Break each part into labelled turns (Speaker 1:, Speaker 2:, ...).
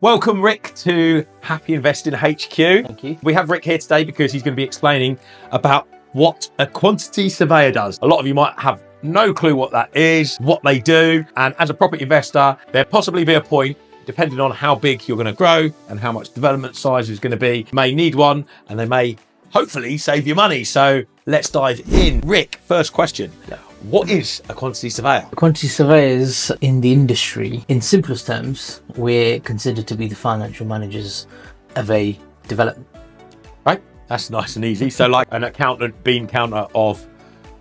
Speaker 1: Welcome, Rick, to Happy Investing HQ.
Speaker 2: Thank you.
Speaker 1: We have Rick here today because he's going to be explaining about what a quantity surveyor does. A lot of you might have no clue what that is, what they do. And as a property investor, there possibly be a point, depending on how big you're going to grow and how much development size is going to be, you may need one and they may hopefully save you money. So let's dive in. Rick, first question. What is a quantity surveyor?
Speaker 2: Quantity surveyors in the industry, in simplest terms, we're considered to be the financial managers of a development.
Speaker 1: Right, that's nice and easy. So like an accountant, bean counter of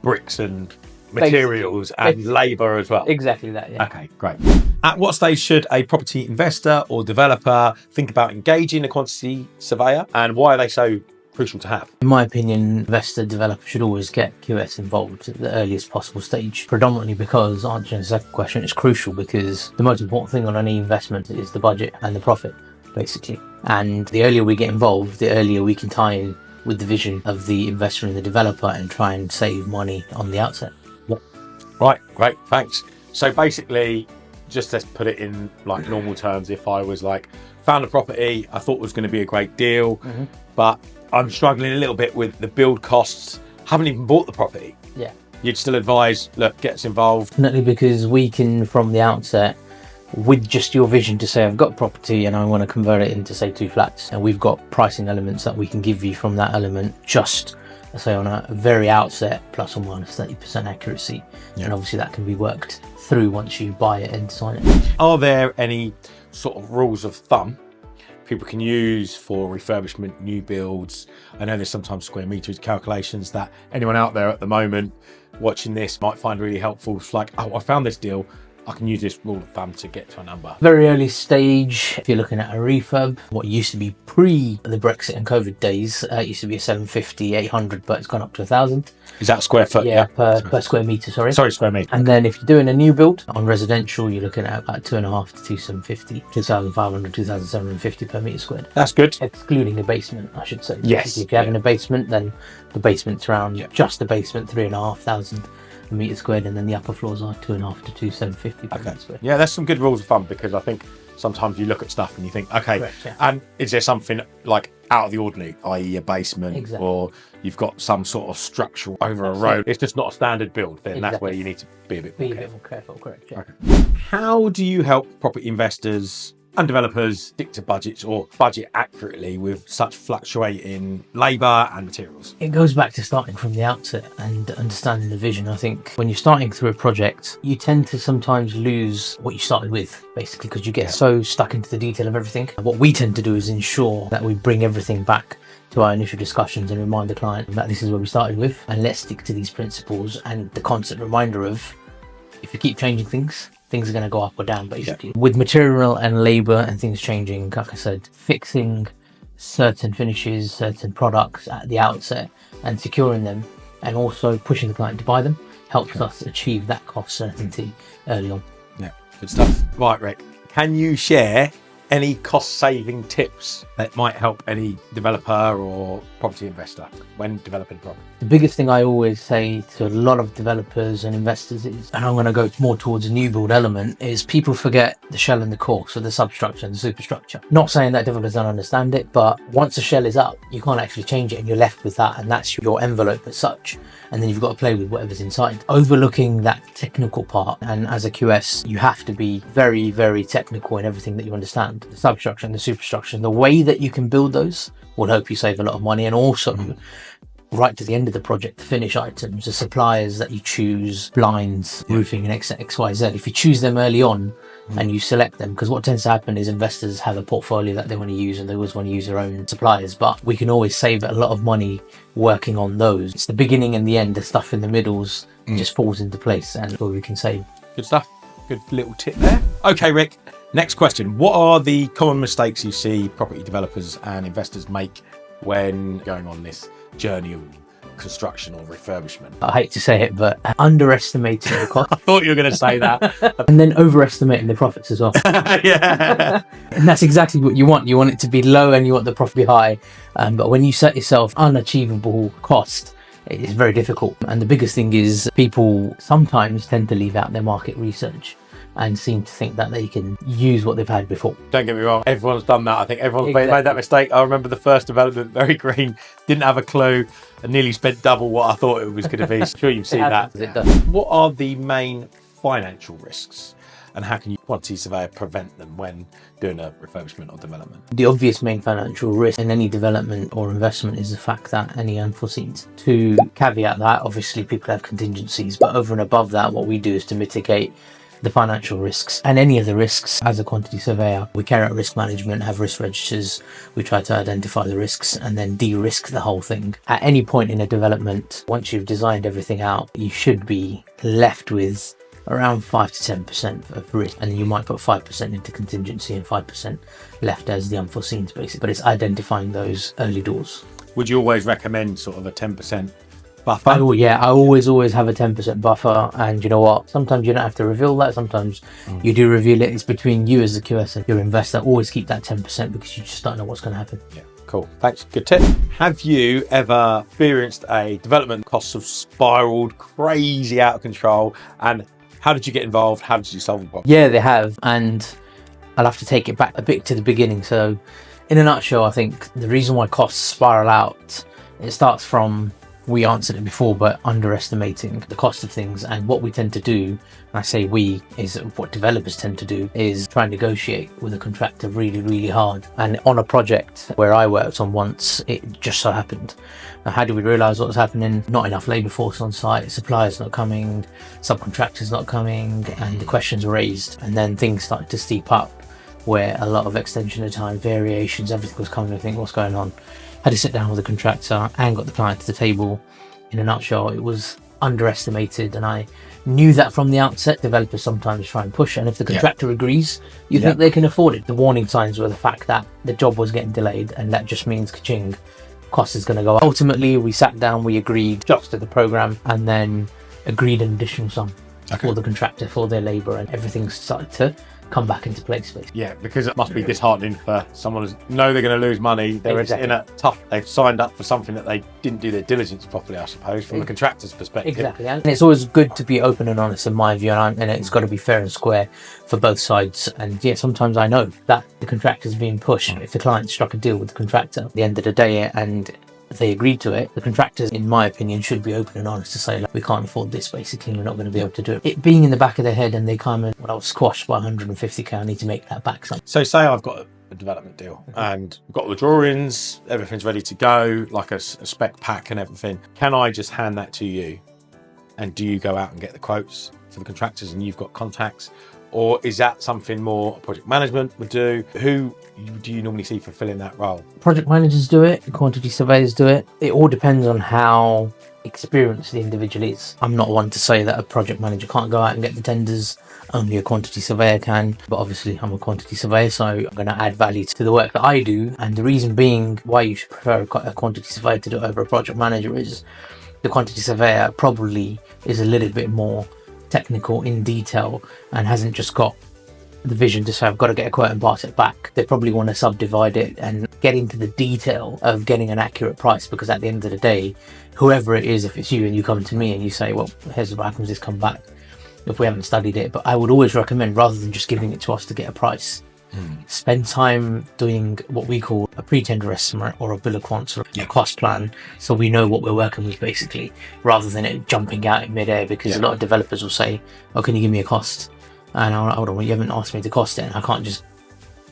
Speaker 1: bricks and materials and labour as well.
Speaker 2: Exactly that, yeah.
Speaker 1: Okay, great. At what stage should a property investor or developer think about engaging a quantity surveyor, and why are they so crucial to have?
Speaker 2: In my opinion, investor developer should always get QS involved at the earliest possible stage, predominantly because, answering the second question, it's crucial because the most important thing on any investment is the budget and the profit, basically. And the earlier we get involved, the earlier we can tie in with the vision of the investor and the developer and try and save money on the outset.
Speaker 1: Right, great, thanks. So basically, just let's put it in like normal terms, if I was like, found a property, I thought was going to be a great deal, but I'm struggling a little bit with the build costs, haven't even bought the property.
Speaker 2: Yeah.
Speaker 1: You'd still advise, look, get us involved.
Speaker 2: Definitely, because we can, from the outset, with just your vision to say, I've got property and I want to convert it into, say, 2 flats, and we've got pricing elements that we can give you from that element, just, say, on a very outset, plus or minus 30% accuracy. Yeah. And obviously that can be worked through once you buy it and sign it.
Speaker 1: Are there any sort of rules of thumb people can use for refurbishment, new builds? I know there's sometimes square meterage calculations that anyone out there at the moment watching this might find really helpful. It's like, oh, I found this deal, I can use this rule of thumb to get to a number.
Speaker 2: Very early stage, if you're looking at a refurb, what used to be pre the Brexit and COVID days, it used to be a 750, 800, but it's gone up to 1,000.
Speaker 1: Is that square foot?
Speaker 2: Yeah, per square metre, sorry.
Speaker 1: Sorry, square metre.
Speaker 2: And then if you're doing a new build on residential, you're looking at about 2.5 to 2,750, 2,500, 2,750 per metre squared.
Speaker 1: That's good.
Speaker 2: Excluding a basement, I should say.
Speaker 1: Yes.
Speaker 2: If you're having a basement, then the basement's around just the basement, 3,500 a metre squared, and then the upper floors are 2.5 to 2,750 per metre squared.
Speaker 1: Yeah, that's some good rules of thumb, because I think sometimes you look at stuff and you think, okay,
Speaker 2: correct, yeah.
Speaker 1: And is there something like out of the ordinary, i.e. a basement, or you've got some sort of structure over a road, it's just not a standard build, then that's where you need to be a bit more
Speaker 2: careful. Correct, yeah.
Speaker 1: Okay. How do you help property investors and developers stick to budgets or budget accurately with such fluctuating labour and materials?
Speaker 2: It goes back to starting from the outset and understanding the vision. I think when you're starting through a project, you tend to sometimes lose what you started with, basically, because you get so stuck into the detail of everything. What we tend to do is ensure that we bring everything back to our initial discussions and remind the client that this is where we started with, and let's stick to these principles, and the constant reminder of, if you keep changing things are going to go up or down, basically. Yeah. With material and labour and things changing, like I said, fixing certain finishes, certain products at the outset and securing them, and also pushing the client to buy them, helps us achieve that cost certainty early on.
Speaker 1: Yeah, good stuff. Right, Rick, can you share any cost-saving tips that might help any developer or property investor when developing property?
Speaker 2: The biggest thing I always say to a lot of developers and investors is, and I'm going to go more towards a new build element, is people forget the shell and the core, so the substructure and the superstructure. Not saying that developers don't understand it, but once the shell is up, you can't actually change it and you're left with that, and that's your envelope as such. And then you've got to play with whatever's inside. Overlooking that technical part, and as a QS, you have to be very, very technical in everything that you understand. The substructure and the superstructure, the way that you can build those will help you save a lot of money, and also right to the end of the project, the finish items, the suppliers that you choose, blinds, roofing, and XYZ. If you choose them early on and you select them, because what tends to happen is investors have a portfolio that they want to use and they always want to use their own suppliers, but we can always save a lot of money working on those. It's the beginning and the end, the stuff in the middles just falls into place, and we can save.
Speaker 1: Good stuff. Good little tip there. Okay, Rick, next question. What are the common mistakes you see property developers and investors make when going on this journey of construction or refurbishment?
Speaker 2: I hate to say it, but underestimating the cost.
Speaker 1: I thought you were going to say that.
Speaker 2: And then overestimating the profits as well.
Speaker 1: Yeah.
Speaker 2: And that's exactly what you want. You want it to be low and you want the profit to be high. But when you set yourself unachievable cost, it's very difficult. And the biggest thing is people sometimes tend to leave out their market research. and seem to think that they can use what they've had before.
Speaker 1: Don't get me wrong, everyone's done that. I think everyone's
Speaker 2: Exactly.
Speaker 1: made that mistake. I remember the first development, very green, didn't have a clue, and nearly spent double what I thought it was going to be. Sure, you've seen that.
Speaker 2: It does.
Speaker 1: What are the main financial risks, and how can you quantity surveyor prevent them when doing a refurbishment or development?
Speaker 2: The obvious main financial risk in any development or investment is the fact that any unforeseens. To caveat that, obviously people have contingencies, but over and above that, what we do is to mitigate the financial risks and any of the risks. As a quantity surveyor, we carry out risk management, have risk registers, we try to identify the risks and then de-risk the whole thing. At any point in a development, once you've designed everything out, you should be left with around 5 to 10% of risk, and you might put 5% into contingency and 5% left as the unforeseens basically. But it's identifying those early doors.
Speaker 1: Would you always recommend sort of a 10% buffer?
Speaker 2: I always have a 10% buffer, and you know what? Sometimes you don't have to reveal that. Sometimes you do reveal it. It's between you as the QS and your investor. Always keep that 10% because you just don't know what's going to happen.
Speaker 1: Yeah, cool. Thanks. Good tip. Have you ever experienced a development costs have spiraled crazy out of control, and how did you get involved? How did you solve the problem?
Speaker 2: Yeah, they have, and I'll have to take it back a bit to the beginning. So, in a nutshell, I think the reason why costs spiral out, it starts from, we answered it before, but underestimating the cost of things. And what we tend to do, and I say we, is what developers tend to do, is try and negotiate with a contractor really, really hard. And on a project where I worked on once, it just so happened. Now, how do we realise what was happening? Not enough labour force on site, suppliers not coming, subcontractors not coming, and the questions were raised. And then things started to steep up, where a lot of extension of time, variations, everything was coming. I think, what's going on? Had to sit down with the contractor and got the client to the table. In a nutshell, it was underestimated, and I knew that from the outset. Developers sometimes try and push, and if the contractor agrees, you think they can afford it. The warning signs were the fact that the job was getting delayed, and that just means ka-ching, cost is going to go up. Ultimately, we sat down, we agreed, adjusted the program, and then agreed an additional sum for the contractor for their labour, and everything started to come back into place.
Speaker 1: Yeah, because it must be disheartening for someone who know they're going to lose money. They're in a tough, they've signed up for something that they didn't do their diligence properly, I suppose, from the contractor's perspective.
Speaker 2: Exactly, and it's always good to be open and honest in my view, and it's got to be fair and square for both sides. And yeah, sometimes I know that the contractor's being pushed. If the client struck a deal with the contractor at the end of the day and they agreed to it, the contractors, in my opinion, should be open and honest to say, like, we can't afford this, basically, we're not going to be able to do it. It being in the back of their head, and they kind of, well, I was squashed by 150k, I need to make that back.
Speaker 1: So say I've got a development deal and I've got the drawings, everything's ready to go, like a spec pack and everything. Can I just hand that to you? And do you go out and get the quotes for the contractors and you've got contacts? Or is that something more project management would do? Who do you normally see fulfilling that role?
Speaker 2: Project managers do it, quantity surveyors do it. It all depends on how experienced the individual is. I'm not one to say that a project manager can't go out and get the tenders, only a quantity surveyor can. But obviously I'm a quantity surveyor, so I'm going to add value to the work that I do. And the reason being why you should prefer a quantity surveyor to do it over a project manager is the quantity surveyor probably is a little bit more technical in detail and hasn't just got the vision to say, I've got to get a quote and pass it back. They probably want to subdivide it and get into the detail of getting an accurate price, because at the end of the day, whoever it is, if it's you and you come to me and you say, well, here's what happens, this come back, if we haven't studied it. But I would always recommend, rather than just giving it to us to get a price, spend time doing what we call a pre-tender estimate or a bill of quants or a cost plan, so we know what we're working with, basically, rather than it jumping out in mid-air, because a lot of developers will say, oh, can you give me a cost? And hold on, well, you haven't asked me to cost it, and I can't just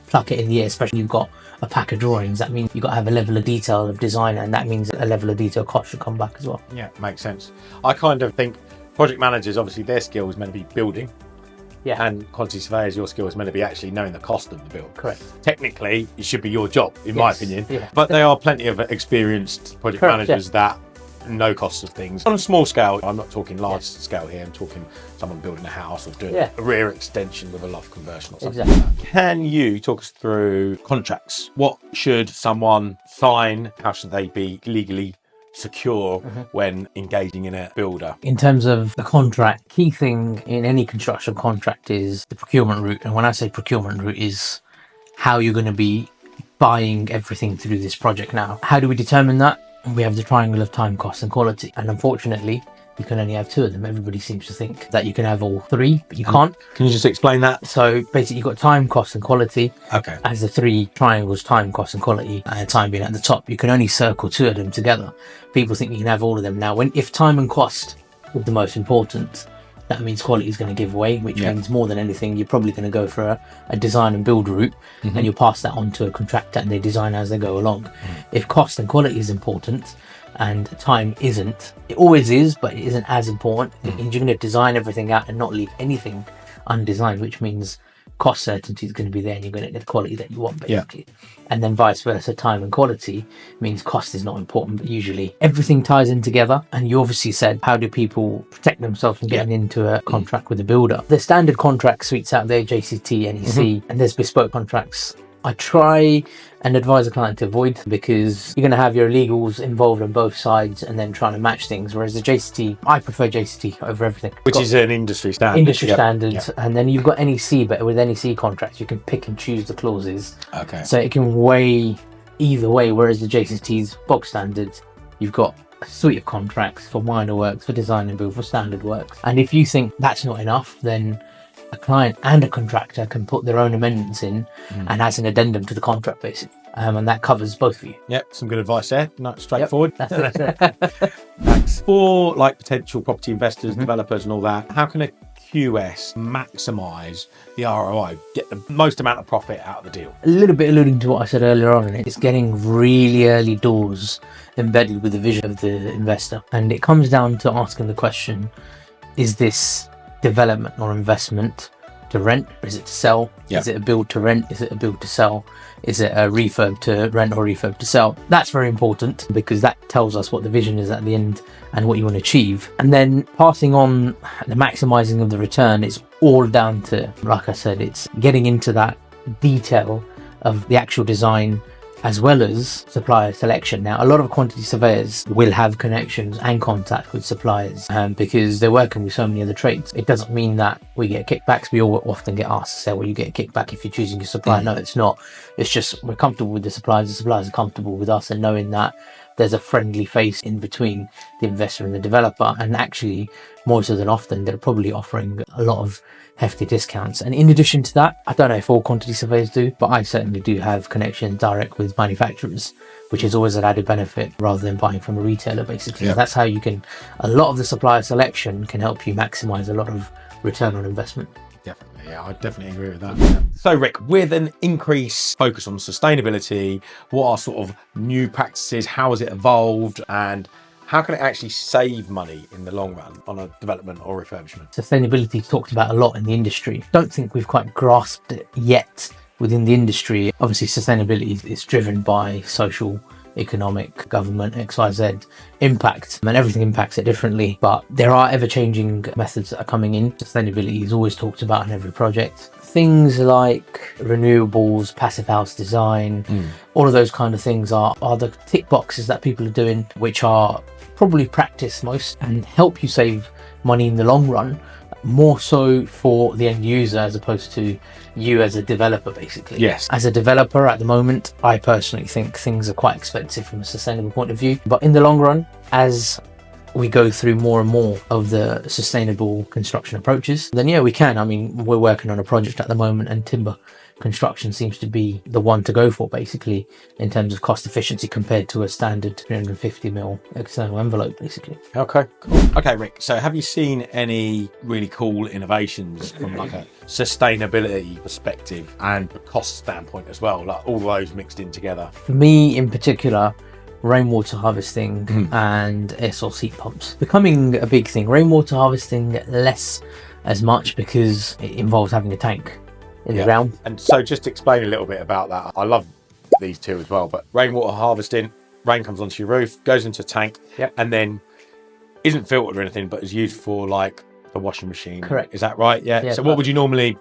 Speaker 2: pluck it in the air, especially if you've got a pack of drawings. That means you've got to have a level of detail of design, and that means a level of detail cost should come back as well.
Speaker 1: Yeah, makes sense. I kind of think project managers, obviously their skill is meant to be building.
Speaker 2: Yeah.
Speaker 1: And quantity surveyors, your skill is meant to be actually knowing the cost of the build.
Speaker 2: Correct.
Speaker 1: Technically, it should be your job, in my opinion.
Speaker 2: Yeah.
Speaker 1: But there are plenty of experienced project managers that know costs of things. On a small scale, I'm not talking large scale here, I'm talking someone building a house or doing a rear extension with a loft conversion or something like that. Can you talk us through contracts? What should someone sign? How should they be legally secure when engaging in a builder?
Speaker 2: In terms of the contract, key thing in any construction contract is the procurement route. And when I say procurement route, is how you're going to be buying everything through this project now. How do we determine that? We have the triangle of time, cost and quality. And unfortunately, you can only have 2 of them. Everybody seems to think that you can have all 3, but you can't.
Speaker 1: Can you just explain that?
Speaker 2: So basically, you've got time, cost, and quality.
Speaker 1: Okay.
Speaker 2: As the 3 triangles, time, cost, and quality, and time being at the top, you can only circle 2 of them together. People think you can have all of them. Now, if time and cost is the most important, that means quality is going to give way, which means more than anything, you're probably going to go for a design and build route, and you'll pass that on to a contractor and they design as they go along. If cost and quality is important and time isn't, it always is, but it isn't as important. It means you're going to design everything out and not leave anything undesigned, which means cost certainty is going to be there and you're going to get the quality that you want, basically. And then vice versa, time and quality means cost is not important, but usually everything ties in together. And you obviously said, how do people protect themselves from getting into a contract with a builder? There's standard contract suites out there, JCT, NEC, and there's bespoke contracts. I try and advise a client to avoid, because you're going to have your legals involved on both sides and then trying to match things. Whereas the JCT, I prefer JCT over everything.
Speaker 1: Which is an industry standard.
Speaker 2: Industry standards. And then you've got NEC, but with NEC contracts, you can pick and choose the clauses.
Speaker 1: Okay.
Speaker 2: So it can weigh either way, whereas the JCT's box standards, you've got a suite of contracts for minor works, for design and build, for standard works. And if you think that's not enough, then a client and a contractor can put their own amendments in and as an addendum to the contract, basically. And that covers both of you.
Speaker 1: Yep, some good advice there. Not straightforward.
Speaker 2: That's it.
Speaker 1: Thanks. For like potential property investors, developers and all that, how can a QS maximise the ROI, get the most amount of profit out of the deal?
Speaker 2: A little bit alluding to what I said earlier on, and it's getting really early doors embedded with the vision of the investor. And it comes down to asking the question, is this development or investment to rent? Is it to sell? Is it a build to rent? Is it a build to sell? Is it a refurb to rent or refurb to sell? That's very important, because that tells us what the vision is at the end and what you want to achieve. And then passing on the maximizing of the return is all down to, like I said, it's getting into that detail of the actual design as well as supplier selection. Now, a lot of quantity surveyors will have connections and contact with suppliers because they're working with so many other trades. It doesn't mean that we get kickbacks. We all often get asked to say, well, you get a kickback if you're choosing your supplier. No, it's not. It's just we're comfortable with the suppliers are comfortable with us, and knowing that there's a friendly face in between the investor and the developer. And actually, more so than often, they're probably offering a lot of hefty discounts. And in addition to that, I don't know if all quantity surveyors do, but I certainly do have connections direct with manufacturers, which is always an added benefit rather than buying from a retailer, basically. That's how you can, a lot of the supplier selection can help you maximize a lot of return on investment.
Speaker 1: Definitely, yeah, I definitely agree with that. So Rick, with an increased focus on sustainability, what are sort of new practices, how has it evolved, and how can it actually save money in the long run on a development or refurbishment?
Speaker 2: Sustainability is talked about a lot in the industry. Don't think we've quite grasped it yet within the industry. Obviously, sustainability is driven by social, economic, government, XYZ impact, and everything impacts it differently. But there are ever-changing methods that are coming in. Sustainability is always talked about in every project. Things like renewables, passive house design, all of those kind of things are the tick boxes that people are doing, which are probably practice most and help you save money in the long run, more so for the end user as opposed to you as a developer, basically.
Speaker 1: Yes.
Speaker 2: As a developer at the moment, I personally think things are quite expensive from a sustainable point of view. But in the long run, as we go through more and more of the sustainable construction approaches, then yeah, we can. I mean, we're working on a project at the moment, and timber construction seems to be the one to go for, basically, in terms of cost efficiency compared to a standard 350mm external envelope, basically.
Speaker 1: Okay, cool. Okay, Rick, so have you seen any really cool innovations from like a sustainability perspective and a cost standpoint as well, like all those mixed in together?
Speaker 2: For me in particular, rainwater harvesting and air source heat pumps becoming a big thing. Rainwater harvesting less as much because it involves having a tank in the ground. And
Speaker 1: so just explain a little bit about that. I love these two as well, but rainwater harvesting, rain comes onto your roof, goes into a tank, and then isn't filtered or anything, but is used for like the washing machine.
Speaker 2: Correct.
Speaker 1: Is that right? Yeah. So what would you normally,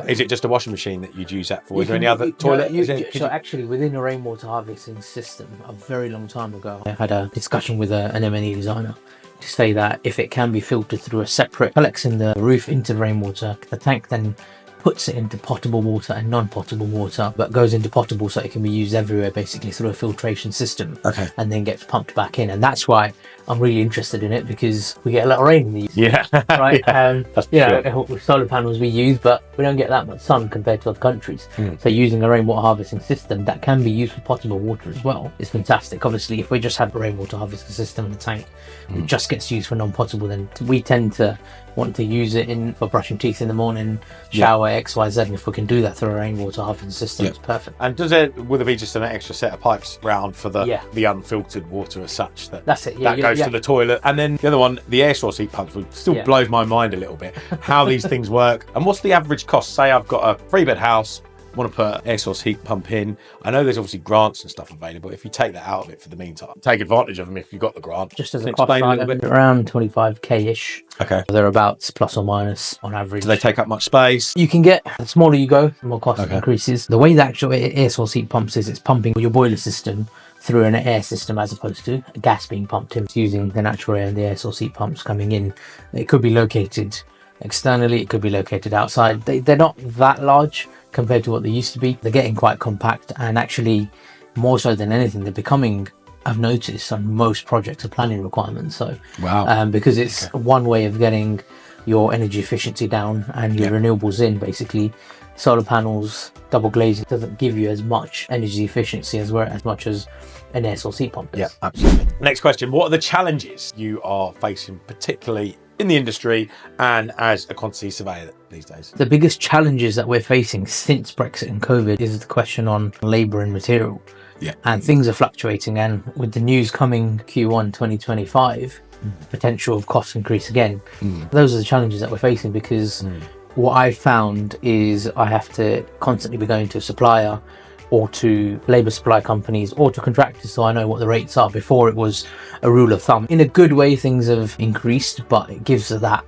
Speaker 1: is it just a washing machine that you'd use that for? Is there any other toilet?
Speaker 2: So actually, within a rainwater harvesting system, a very long time ago, I had a discussion with an M&E designer to say that if it can be filtered through a separate, collects in the roof into the rainwater, the tank then puts it into potable water and non-potable water, but goes into potable so it can be used everywhere, basically through a filtration system, and then gets pumped back in. And that's why I'm really interested in it because we get a lot of rain in the UK.
Speaker 1: Yeah.
Speaker 2: Right.
Speaker 1: That's
Speaker 2: With solar panels we use, but we don't get that much sun compared to other countries. So using a rainwater harvesting system that can be used for potable water as well is fantastic. Obviously, if we just have a rainwater harvesting system in the tank, it just gets used for non-potable, then we tend to want to use it for brushing teeth in the morning, shower, XYZ, and if we can do that through a rainwater harvesting system, it's perfect.
Speaker 1: And will there be just an extra set of pipes round for the unfiltered water as such?
Speaker 2: That's it.
Speaker 1: That goes to the toilet. And then the other one, the air source heat pumps, would still blows my mind a little bit. How these things work and what's the average cost? Say I've got a 3-bed house, want to put an air source heat pump in. I know there's obviously grants and stuff available. If you take that out of it for the meantime, take advantage of them if you've got the grant.
Speaker 2: Just as a cost, around 25k-ish.
Speaker 1: Okay.
Speaker 2: Thereabouts, plus or minus on average.
Speaker 1: Do they take up much space?
Speaker 2: You can get, the smaller you go, the more cost increases. The way the actual air source heat pumps is, it's pumping your boiler system through an air system as opposed to a gas being pumped in. It's using the natural air and the air source heat pumps coming in. It could be located externally, it could be located outside. They're not that large compared to what they used to be. They're getting quite compact, and actually more so than anything, they're becoming, I've noticed on most projects, a planning requirement. So because it's one way of getting your energy efficiency down and your renewables in. Basically, solar panels, double glazing doesn't give you as much energy efficiency as much as an air source heat pump does.
Speaker 1: Yeah, absolutely. Next question: what are the challenges you are facing, particularly in the industry and as a quantity surveyor these days?
Speaker 2: The biggest challenges that we're facing since Brexit and COVID is the question on labour and material.
Speaker 1: Yeah.
Speaker 2: And things are fluctuating, and with the news coming Q1 2025, potential of cost increase again. Those are the challenges that we're facing, because what I've found is I have to constantly be going to a supplier or to labour supply companies or to contractors, so I know what the rates are. Before, it was a rule of thumb. In a good way, things have increased, but it gives that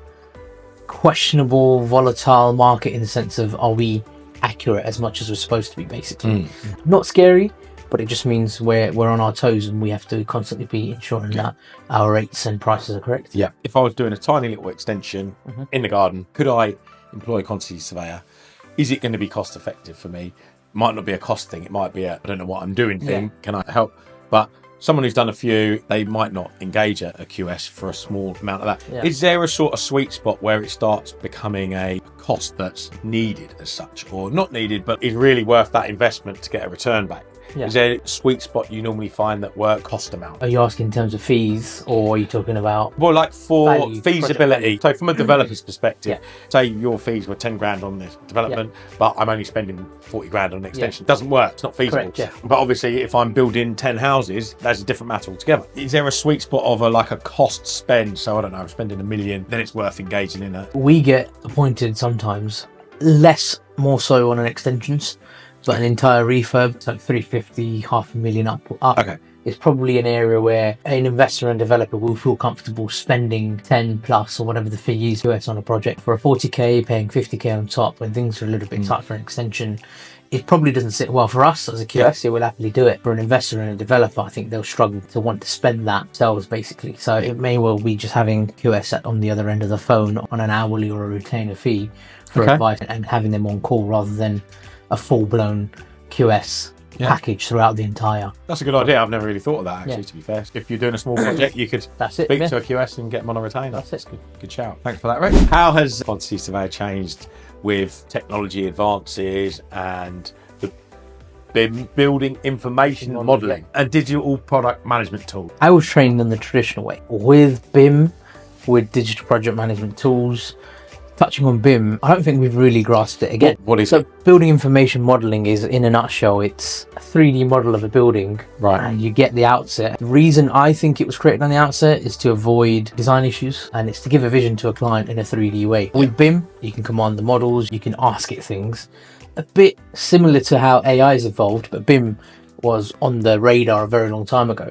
Speaker 2: questionable, volatile market in the sense of, are we accurate as much as we're supposed to be, basically. Not scary, but it just means we're on our toes, and we have to constantly be ensuring that our rates and prices are correct.
Speaker 1: Yeah. If I was doing a tiny little extension in the garden, could I employ a quantity surveyor? Is it going to be cost effective for me? Might not be a cost thing, it might be a I don't know what I'm doing thing. Can I help? But someone who's done a few, they might not engage a QS for a small amount of that. Is there a sort of sweet spot where it starts becoming a cost that's needed as such, or not needed but is really worth that investment to get a return back? Is there a sweet spot you normally find that work cost amount?
Speaker 2: Are you asking in terms of fees, or are you talking about
Speaker 1: like for feasibility? So from a developer's perspective, say your fees were 10 grand on this development, but I'm only spending 40 grand on an extension. Doesn't work, it's not feasible. But obviously if I'm building 10 houses, that's a different matter altogether. Is there a sweet spot of a cost spend? So I don't know, I'm spending $1 million, then it's worth engaging in a...
Speaker 2: We get appointed sometimes, less more so on an extensions, but an entire refurb, it's like 350, $500,000 up. It's probably an area where an investor and developer will feel comfortable spending 10 plus or whatever the fee is US on a project. For a 40k, paying 50k on top when things are a little bit tight for an extension, it probably doesn't sit well for us as a QS. It will happily do it. For an investor and a developer, I think they'll struggle to want to spend that themselves, basically. So it may well be just having QS on the other end of the phone on an hourly or a retainer fee for advice, and having them on call rather than a full-blown QS package throughout the entire...
Speaker 1: That's a good idea. I've never really thought of that, actually, to be fair. If you're doing a small project, you could speak to a QS and get them on a retainer.
Speaker 2: That's it.
Speaker 1: Good shout. Thanks for that, Rick. How has Quantity Surveyor changed with technology advances and the BIM, building information modelling, and digital product management tools?
Speaker 2: I was trained in the traditional way. With BIM, with digital project management tools, touching on BIM, I don't think we've really grasped it again.
Speaker 1: What is it?
Speaker 2: So building information modelling is, in a nutshell, it's a 3D model of a building, and you get the outset. The reason I think it was created on the outset is to avoid design issues, and it's to give a vision to a client in a 3D way. With BIM, you can command the models, you can ask it things. A bit similar to how AI has evolved, but BIM was on the radar a very long time ago.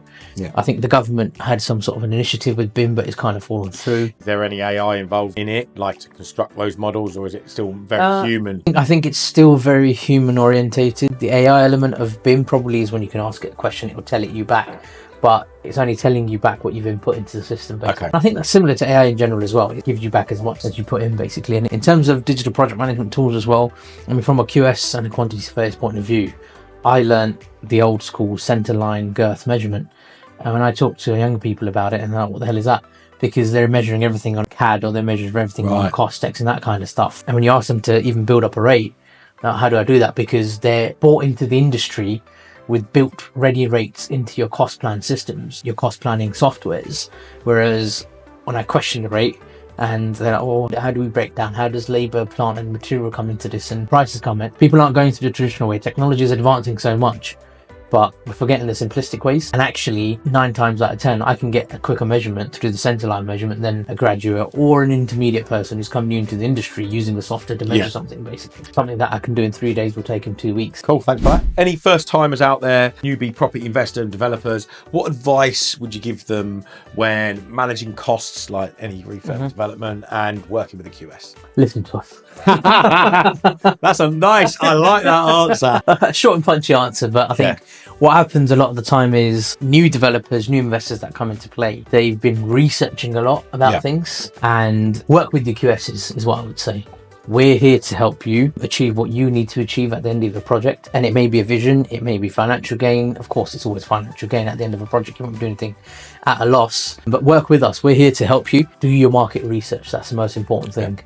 Speaker 2: I think the government had some sort of an initiative with BIM, but it's kind of fallen through.
Speaker 1: Is there any AI involved in it, like to construct those models, or is it still very human?
Speaker 2: I think it's still very human orientated. The AI element of BIM probably is when you can ask it a question, it will tell it you back, but it's only telling you back what you've input into the system, basically. I think that's similar to AI in general as well. It gives you back as much as you put in, basically. And in terms of digital project management tools as well, I mean, from a QS and a quantity surveyor's point of view, I learned the old school centerline girth measurement, And when I talk to younger people about it, and they're like, what the hell is that? Because they're measuring everything on CAD, or they're measuring everything on Costex and that kind of stuff. And when you ask them to even build up a rate, how do I do that? Because they're bought into the industry with built ready rates into your cost plan systems, your cost planning softwares. Whereas when I question the rate, and they're like, oh, how do we break down? How does labour, plant and material come into this, and prices come in? People aren't going through the traditional way. Technology is advancing so much, but we're forgetting the simplistic ways. And actually, 9 times out of 10, I can get a quicker measurement to do the centre line measurement than a graduate or an intermediate person who's come new into the industry using the software to measure something, basically. Something that I can do in 3 days will take him 2 weeks.
Speaker 1: Cool, thanks for that. Any first timers out there, newbie property investor and developers, what advice would you give them when managing costs like any refurb development and working with a QS?
Speaker 2: Listen to us.
Speaker 1: That's a nice, I like that answer.
Speaker 2: A short and punchy answer, but I think what happens a lot of the time is new developers, new investors that come into play, they've been researching a lot about things, and work with your QSs is what I would say. We're here to help you achieve what you need to achieve at the end of the project. And it may be a vision, it may be financial gain. Of course, it's always financial gain at the end of a project. You won't do anything at a loss, but work with us. We're here to help you. Do your market research. That's the most important thing.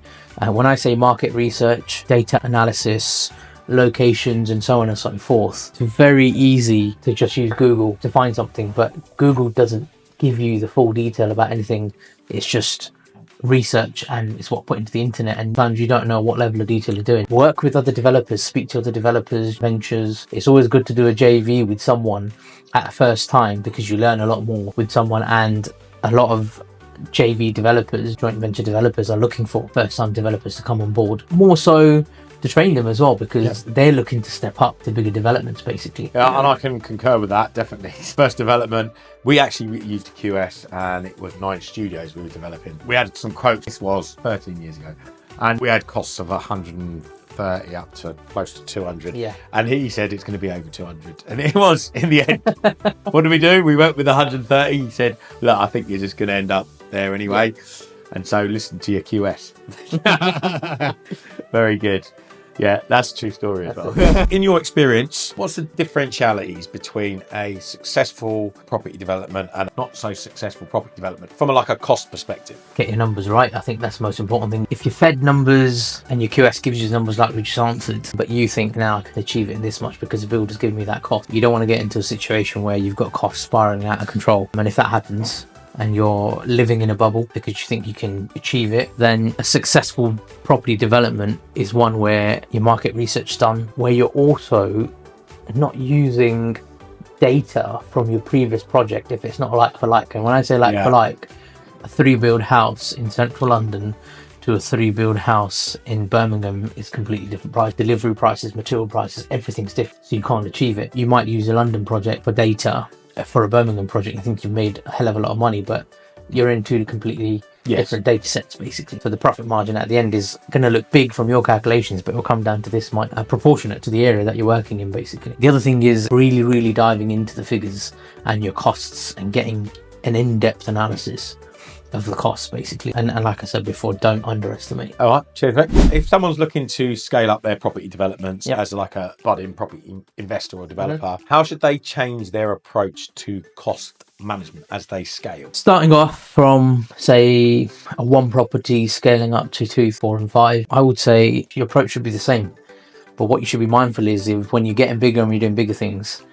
Speaker 2: When I say market research, data analysis, locations and so on and so forth, it's very easy to just use Google to find something, but Google doesn't give you the full detail about anything. It's just research, and it's what put into the internet, and sometimes you don't know what level of detail you're doing. Work with other developers, speak to other developers, ventures. It's always good to do a JV with someone at a first time, because you learn a lot more with someone, and a lot of JV developers, joint venture developers, are looking for first time developers to come on board, more so to train them as well, because they're looking to step up to bigger developments, basically.
Speaker 1: Yeah, and I can concur with that, definitely. First development, we actually used a QS, and it was 9 studios we were developing. We had some quotes, this was 13 years ago, and we had costs of 130 up to close to 200.
Speaker 2: Yeah.
Speaker 1: And he said it's going to be over 200. And it was, in the end. What did we do? We went with 130. He said, look, I think you're just going to end up there anyway. And so listen to your QS. Very good. Yeah, that's a true story as well. In your experience, what's the differentialities between a successful property development and not so successful property development from a cost perspective?
Speaker 2: Get your numbers right. I think that's the most important thing. If you fed numbers and your QS gives you numbers like we just answered, but you think, now I can achieve it in this much because the builder's giving me that cost, you don't want to get into a situation where you've got costs spiraling out of control. And if that happens, and you're living in a bubble because you think you can achieve it, then a successful property development is one where your market research is done, where you're also not using data from your previous project if it's not like for like. And when I say like for like, a 3-build house in central London to a 3-build house in Birmingham is completely different price. Delivery prices, material prices, everything's different, so you can't achieve it. You might use a London project for data. For a Birmingham project, I think you've made a hell of a lot of money, but you're in 2 completely different data sets, basically. So the profit margin at the end is going to look big from your calculations, but it will come down to this proportionate to the area that you're working in, basically. The other thing is really diving into the figures and your costs and getting an in-depth analysis of the costs, basically. And like I said before, don't underestimate.
Speaker 1: All right, cheers, Vic. If someone's looking to scale up their property developments as a budding property investor or developer, how should they change their approach to cost management as they scale?
Speaker 2: Starting off from, say, a 1 property, scaling up to 2, 4 and 5, I would say your approach should be the same. But what you should be mindful is, if when you're getting bigger and you're doing bigger things,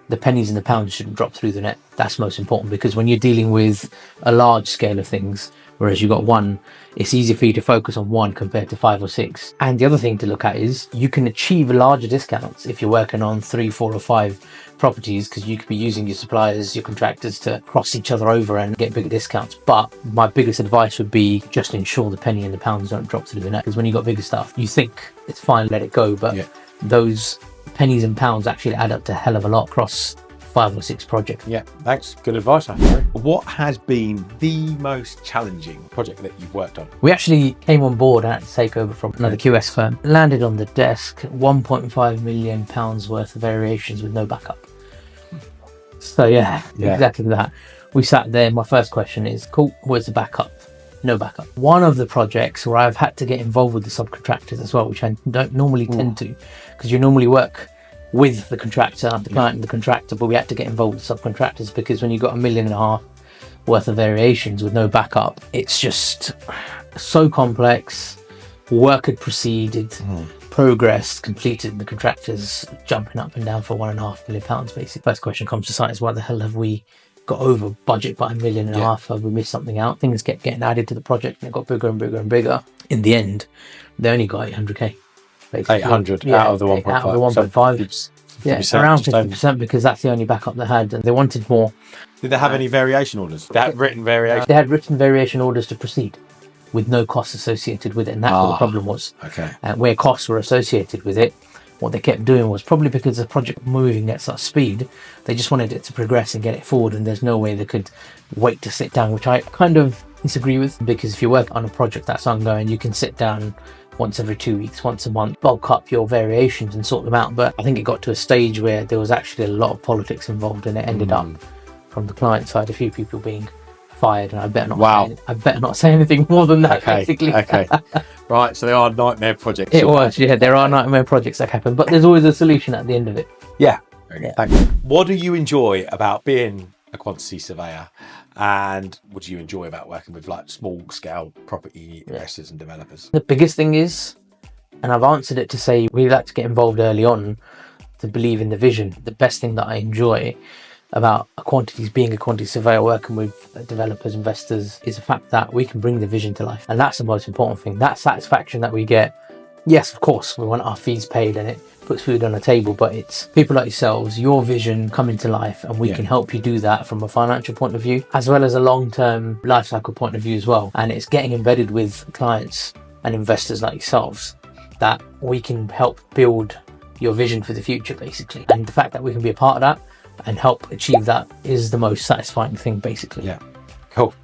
Speaker 2: the pennies and the pounds shouldn't drop through the net. That's most important, because when you're dealing with a large scale of things, whereas you've got 1, it's easier for you to focus on 1 compared to 5 or 6. And the other thing to look at is you can achieve larger discounts if you're working on 3, 4 or 5 properties, because you could be using your suppliers, your contractors to cross each other over and get bigger discounts. But my biggest advice would be just ensure the penny and the pounds don't drop through the net, because when you've got bigger stuff, you think it's fine, let it go, but those pennies and pounds actually add up to a hell of a lot across 5 or 6 projects.
Speaker 1: Yeah, thanks. Good advice, Harry. What has been the most challenging project that you've worked on?
Speaker 2: We actually came on board and had to take over from another QS firm. Landed on the desk, £1.5 million worth of variations with no backup. So yeah, exactly that. We sat there, my first question is, cool, where's the backup? No backup. One of the projects where I've had to get involved with the subcontractors as well, which I don't normally tend to, because you normally work with the contractor, the client and the contractor, but we had to get involved with subcontractors because when you've got $1.5 million worth of variations with no backup, it's just so complex. Work had proceeded, progressed, completed, the contractors jumping up and down for £1.5 million basically. First question comes to sight is, why the hell have we got over budget by $1.5 million? Have we missed something out? Things kept getting added to the project and it got bigger and bigger and bigger. In the end, they only got 800k. Basically.
Speaker 1: 800 out of the 1.5.
Speaker 2: Out of the 1.5.
Speaker 1: So
Speaker 2: around 50%, because that's the only backup they had, and they wanted more.
Speaker 1: Did they have any variation orders? They had written variation.
Speaker 2: They had written variation orders to proceed with no costs associated with it, and that's what the problem was.
Speaker 1: Okay.
Speaker 2: Where costs were associated with it, what they kept doing was, probably because the project moving at such speed, they just wanted it to progress and get it forward, and there's no way they could wait to sit down, which I kind of disagree with, because if you work on a project that's ongoing, you can sit down once every 2 weeks, once a month, bulk up your variations and sort them out. But I think it got to a stage where there was actually a lot of politics involved, and it ended up, from the client side, a few people being fired, and I better not say anything more than that. Basically.
Speaker 1: Okay. Right, so they are nightmare projects.
Speaker 2: It was, yeah. There are nightmare projects that happen, but there's always a solution at the end of it.
Speaker 1: Yeah. Okay. Thanks. What do you enjoy about being a quantity surveyor, and what do you enjoy about working with like small scale property investors and developers?
Speaker 2: The biggest thing is, and I've answered it to say, we like to get involved early on to believe in the vision. The best thing that I enjoy about being a quantity surveyor, working with developers, investors, is the fact that we can bring the vision to life, and that's the most important thing. That satisfaction that we get. Yes, of course, we want our fees paid and it puts food on the table, but it's people like yourselves, your vision coming to life, and we can help you do that from a financial point of view, as well as a long-term life cycle point of view as well. And it's getting embedded with clients and investors like yourselves that we can help build your vision for the future, basically. And the fact that we can be a part of that and help achieve that is the most satisfying thing, basically.
Speaker 1: Yeah, cool.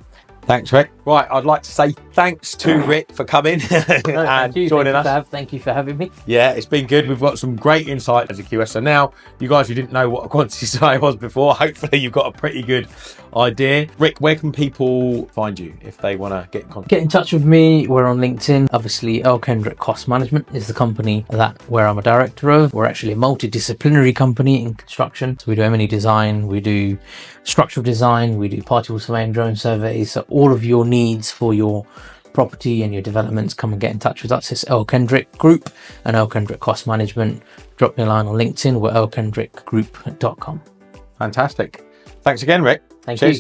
Speaker 1: Thanks, Rick. Right, I'd like to say thanks to Rick for coming and joining us.
Speaker 2: Thank you for having me.
Speaker 1: Yeah, it's been good. We've got some great insight as a QS. So now, you guys who didn't know what a quantity surveyor was before, hopefully you've got a pretty good idea. Rick, where can people find you if they want to get in contact?
Speaker 2: Get in touch with me. We're on LinkedIn. Obviously, Earl Kendrick Cost Management is the company where I'm a director of. We're actually a multidisciplinary company in construction. So we do M&E design, we do structural design, we do particle surveying, drone surveys. So all of your needs for your property and your developments, come and get in touch with us. It's Earl Kendrick Group and Earl Kendrick Cost Management. Drop me a line on LinkedIn. We're earlkendrickgroup.com.
Speaker 1: Fantastic. Thanks again, Rick.
Speaker 2: Thank you.